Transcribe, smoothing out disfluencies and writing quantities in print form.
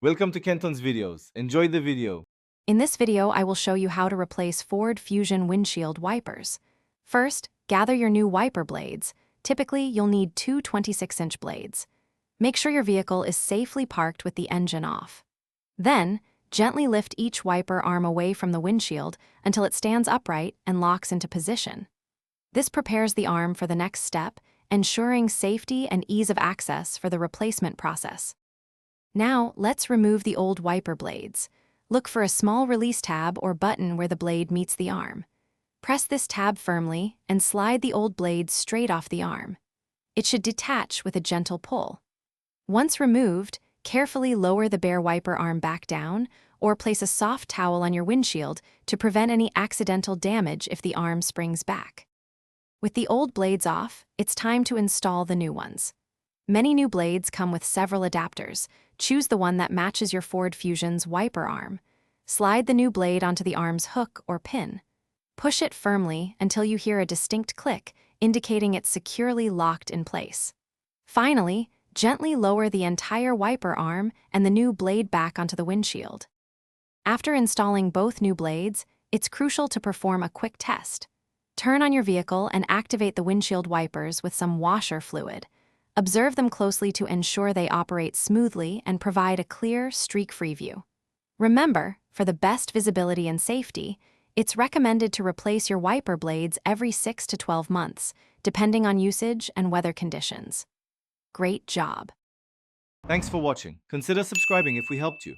Welcome to Kenton's videos. Enjoy the video. In this video, I will show you how to replace Ford Fusion windshield wipers. First, gather your new wiper blades. Typically, you'll need two 26-inch blades. Make sure your vehicle is safely parked with the engine off. Then, gently lift each wiper arm away from the windshield until it stands upright and locks into position. This prepares the arm for the next step, ensuring safety and ease of access for the replacement process. Now, let's remove the old wiper blades. Look for a small release tab or button where the blade meets the arm. Press this tab firmly and slide the old blade straight off the arm. It should detach with a gentle pull. Once removed, carefully lower the bare wiper arm back down or place a soft towel on your windshield to prevent any accidental damage if the arm springs back. With the old blades off, it's time to install the new ones. Many new blades come with several adapters. Choose the one that matches your Ford Fusion's wiper arm. Slide the new blade onto the arm's hook or pin. Push it firmly until you hear a distinct click, indicating it's securely locked in place. Finally, gently lower the entire wiper arm and the new blade back onto the windshield. After installing both new blades, it's crucial to perform a quick test. Turn on your vehicle and activate the windshield wipers with some washer fluid. Observe them closely to ensure they operate smoothly and provide a clear, streak-free view. Remember, for the best visibility and safety, it's recommended to replace your wiper blades every 6 to 12 months, depending on usage and weather conditions. Great job! Thanks for watching. Consider subscribing if we helped you.